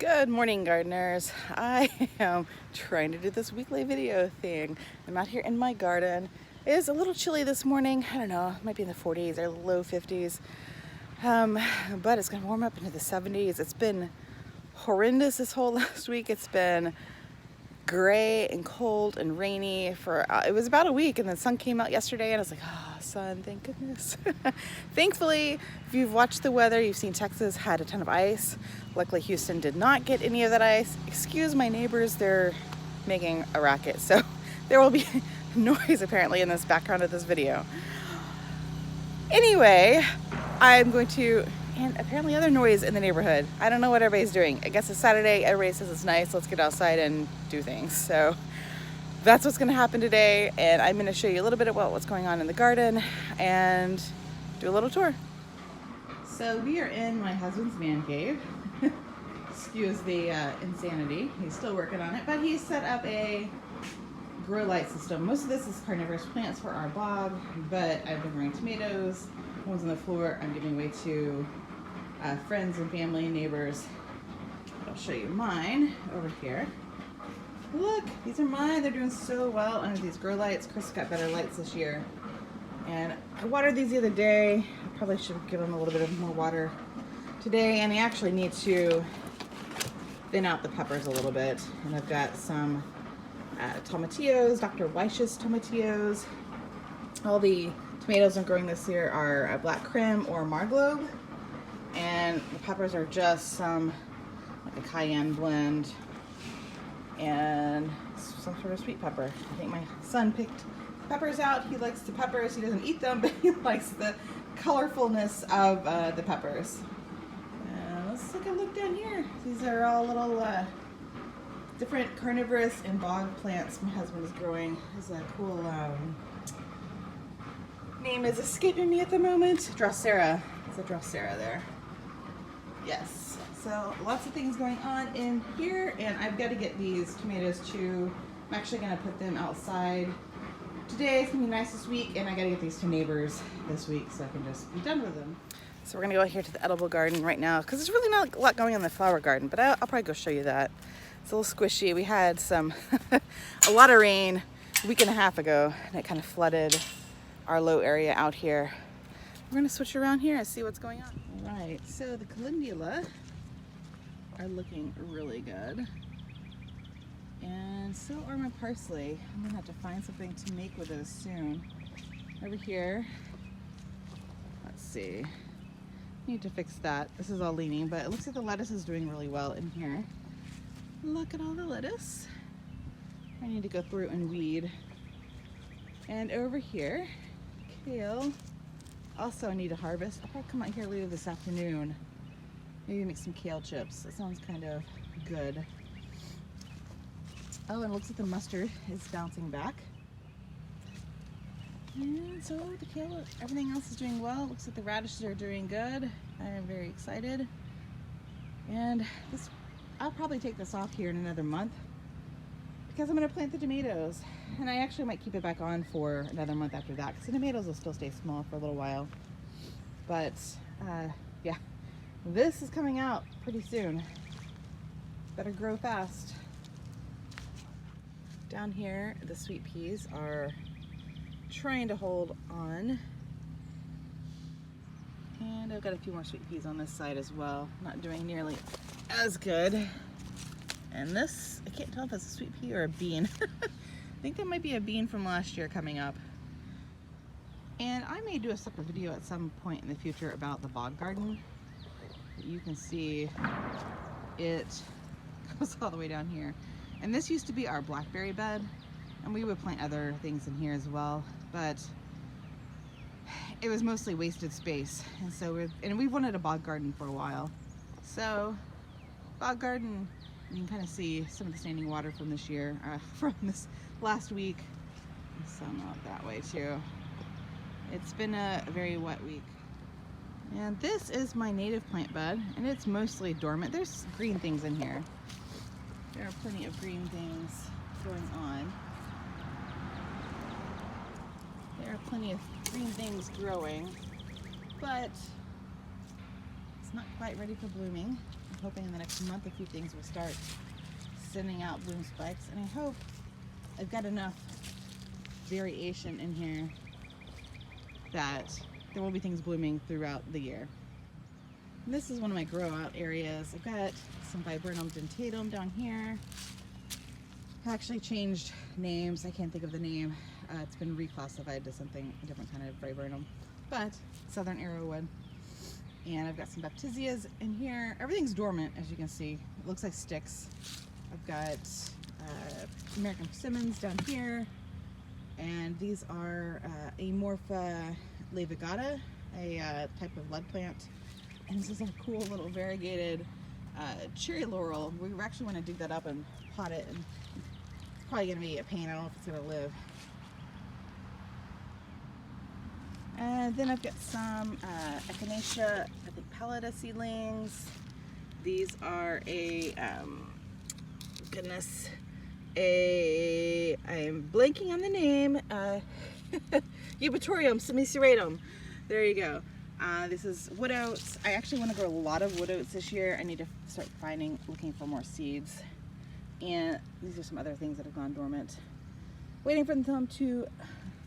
Good morning, gardeners. I am trying to do this weekly video thing. I'm out here in my garden. It is a little chilly this morning. I don't know, it might be in the 40s or low 50s. But it's gonna warm up into the 70s. It's been horrendous this whole last week. It's been gray and cold and rainy for it was about a week, and the sun came out yesterday and I was like, oh, sun, thank goodness. Thankfully, if you've watched the weather, you've seen Texas had a ton of ice. Luckily Houston did not get any of that ice. Excuse my neighbors, they're making a racket, so there will be noise apparently in this background of this video. Anyway, I'm going to, and apparently other noise in the neighborhood. I don't know what everybody's doing. I guess it's Saturday, everybody says it's nice, let's get outside and do things. So that's what's gonna happen today, and I'm gonna show you a little bit about what's going on in the garden and do a little tour. So we are in my husband's man cave. Excuse the insanity, he's still working on it, but he set up a grow light system. Most of this is carnivorous plants for our bog, but I've been growing tomatoes. One's on the floor I'm giving away to friends and family and neighbors. I'll show you mine over here. Look, these are mine. They're doing so well under these grow lights. Chris got better lights this year. And I watered these the other day. I probably should give them a little bit of more water today. And I actually need to thin out the peppers a little bit. And I've got some tomatillos, Dr. Weish's tomatillos. All the tomatoes I'm growing this year are Black Krim or Marglobe, and the peppers are just some like a cayenne blend and some sort of sweet pepper. I think my son picked peppers out. He likes the peppers. He doesn't eat them, but he likes the colorfulness of the peppers. Let's take a look down here. These are all little different carnivorous and bog plants my husband is growing. There's a cool name is escaping me at the moment. Drosera. It's a Drosera there. Yes. So lots of things going on in here, and I've got to get these tomatoes too. I'm actually going to put them outside today. It's going to be nice this week, and I got to get these to neighbors this week so I can just be done with them. So we're going to go here to the edible garden right now because there's really not a lot going on in the flower garden, but I'll probably go show you that. It's a little squishy. We had a lot of rain a week and a half ago, and it kind of flooded our low area out here. We're going to switch around here and see what's going on. All right, so the Calendula are looking really good, and so are my parsley. I'm going to have to find something to make with those soon. Over here, let's see, need to fix that. This is all leaning, but it looks like the lettuce is doing really well in here. Look at all the lettuce. I need to go through and weed. And over here, kale. Also, I need to harvest. I'll probably come out here later this afternoon. Maybe make some kale chips. That sounds kind of good. Oh, and it looks like the mustard is bouncing back. And so the kale, everything else is doing well. It looks like the radishes are doing good. I am very excited. And this, I'll probably take this off here in another month because I'm going to plant the tomatoes. And I actually might keep it back on for another month after that because the tomatoes will still stay small for a little while. But yeah, this is coming out pretty soon. Better grow fast. Down here, the sweet peas are trying to hold on. And I've got a few more sweet peas on this side as well. Not doing nearly as good. And this, I can't tell if it's a sweet pea or a bean. I think that might be a bean from last year coming up. And I may do a separate video at some point in the future about the bog garden. You can see it goes all the way down here. And this used to be our blackberry bed, and we would plant other things in here as well, but it was mostly wasted space. And so we've wanted a bog garden for a while. So bog garden, you can kind of see some of the standing water from this year, from this last week. Some out that way too. It's been a very wet week. And this is my native plant bed, and it's mostly dormant. There's green things in here. There are plenty of green things going on. There are plenty of green things growing, but it's not quite ready for blooming. hoping in the next month a few things will start sending out bloom spikes, and I hope I've got enough variation in here that there will be things blooming throughout the year. And this is one of my grow out areas. I've got some viburnum dentatum down here. I actually changed names. I can't think of the name. It's been reclassified to something, a different kind of viburnum, but southern arrowwood. And I've got some baptisias in here. Everything's dormant, as you can see. It looks like sticks. I've got American persimmons down here, and these are Amorpha levigata, a type of lead plant. And this is a cool little variegated cherry laurel. We actually want to dig that up and pot it, and it's probably going to be a pain. I don't know if it's going to live. And then I've got some echinacea, I think pallida seedlings. These are I'm blanking on the name, Eupatorium semiceratum. There you go. This is wood oats. I actually want to grow a lot of wood oats this year. I need to start looking for more seeds. And these are some other things that have gone dormant. Waiting for them to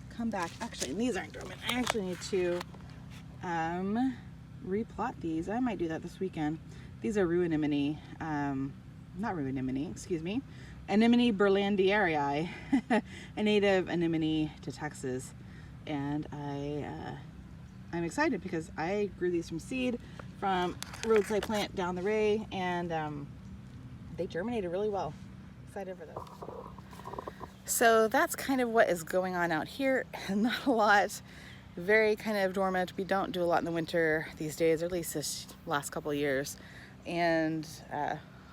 come back. Actually, these aren't dormant. I actually need to replot these. I might do that this weekend. These are Ruinimini, not Ruinimini, excuse me, Anemone berlandieri, a native anemone to Texas. And I'm excited because I grew these from seed from roadside plant down the way, and they germinated really well. Excited for those. So that's kind of what is going on out here. Not a lot, very kind of dormant. We don't do a lot in the winter these days, or at least this last couple of years. And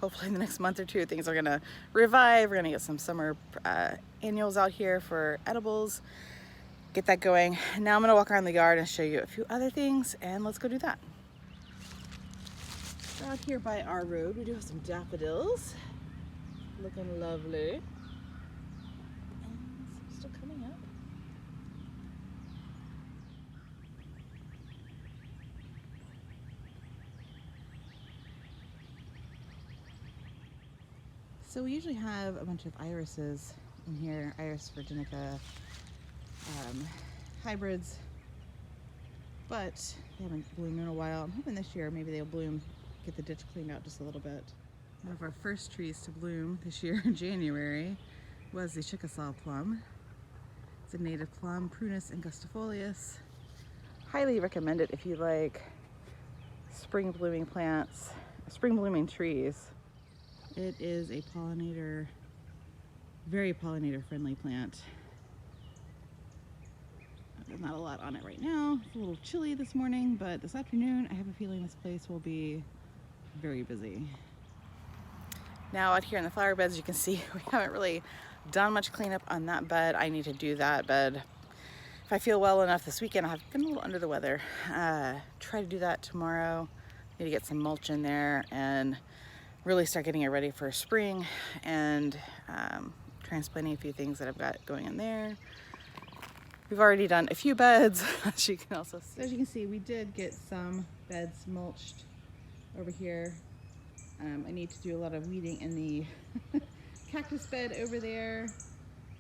hopefully in the next month or two, things are gonna revive. We're gonna get some summer annuals out here for edibles. Get that going. Now I'm gonna walk around the yard and show you a few other things, and let's go do that. So out here by our road, we do have some daffodils. Looking lovely. Still coming up. So we usually have a bunch of irises in here, Iris virginica hybrids, but they haven't bloomed in a while. I'm hoping this year maybe they'll bloom, get the ditch cleaned out just a little bit. One of our first trees to bloom this year in January was the Chickasaw plum. It's a native plum, Prunus angustifolius. Highly recommend it if you like spring blooming plants, spring blooming trees. It is a pollinator, very pollinator friendly plant. There's not a lot on it right now. It's a little chilly this morning, but this afternoon I have a feeling this place will be very busy. Now out here in the flower beds, you can see we haven't really done much cleanup on that bed. I need to do that bed. If I feel well enough this weekend, I've been a little under the weather. Try to do that tomorrow. Need to get some mulch in there and really start getting it ready for spring, and transplanting a few things that I've got going in there. We've already done a few beds, as you can also see. As you can see, we did get some beds mulched over here. I need to do a lot of weeding in the cactus bed over there,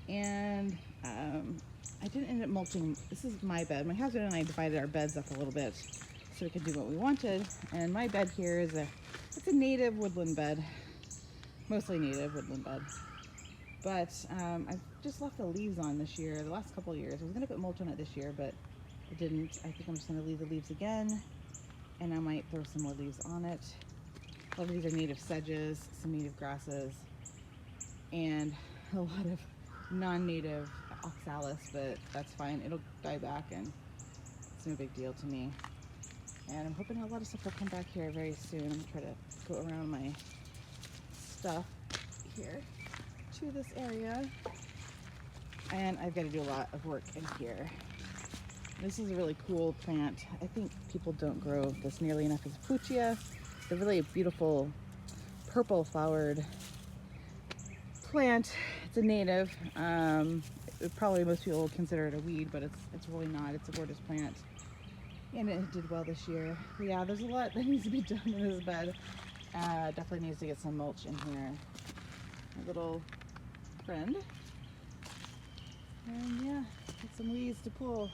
and I didn't end up mulching. This is my bed. My husband and I divided our beds up a little bit so we could do what we wanted. And my bed here is it's a native woodland bed, mostly native woodland bed. But I've just left the leaves on this year, the last couple of years. I was gonna put mulch on it this year, but I didn't. I think I'm just gonna leave the leaves again, and I might throw some more leaves on it. A lot of these are native sedges, some native grasses, and a lot of non-native oxalis, but that's fine. It'll die back, and it's no big deal to me. And I'm hoping a lot of stuff will come back here very soon. I'm gonna try to go around my stuff here to this area, and I've got to do a lot of work in here. This is a really cool plant. I think people don't grow this nearly enough. It's Puccia. It's a really beautiful purple flowered plant. It's a native. Probably most people would consider it a weed, but it's really not. It's a gorgeous plant, and it did well this year. But yeah, there's a lot that needs to be done in this bed. Definitely needs to get some mulch in here. My little friend. And yeah, get some weeds to pull.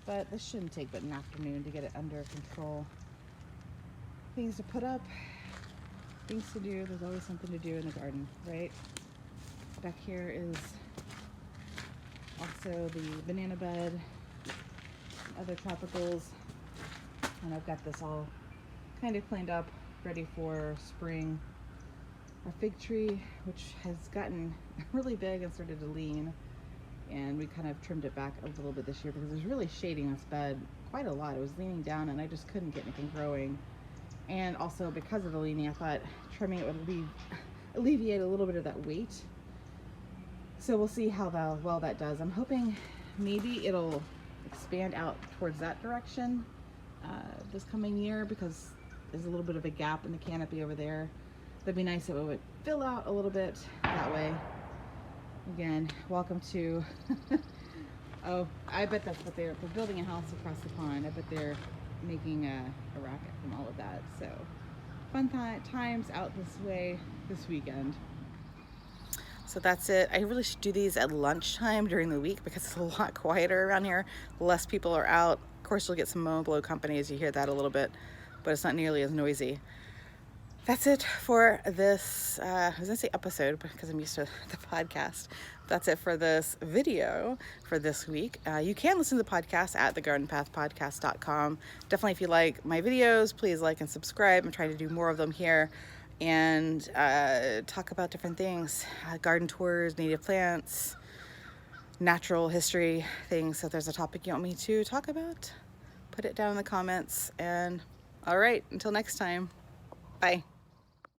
But this shouldn't take but an afternoon to get it under control. Things to put up, things to do. There's always something to do in the garden, right? Back here is also the banana bed, other tropicals. And I've got this all kind of cleaned up, ready for spring. Our fig tree, which has gotten really big and started to lean, and we kind of trimmed it back a little bit this year because it was really shading this bed quite a lot. It was leaning down and I just couldn't get anything growing. And also because of the leaning, I thought trimming it would alleviate a little bit of that weight. So we'll see how well that does. I'm hoping maybe it'll expand out towards that direction this coming year, because there's a little bit of a gap in the canopy over there. That'd be nice if it would fill out a little bit that way. Again, welcome to, oh, I bet that's what they're building a house across the pond. I bet they're making a racket from all of that. So fun times out this way this weekend. So that's it. I really should do these at lunchtime during the week because it's a lot quieter around here. Less people are out. Of course, you'll get some mow and blow companies. You hear that a little bit, but it's not nearly as noisy. That's it for this, I was gonna say episode because I'm used to the podcast. That's it for this video for this week. You can listen to the podcast at thegardenpathpodcast.com. Definitely, if you like my videos, please like and subscribe. I'm trying to do more of them here and talk about different things, garden tours, native plants, natural history things. So if there's a topic you want me to talk about, put it down in the comments. And all right, until next time, bye.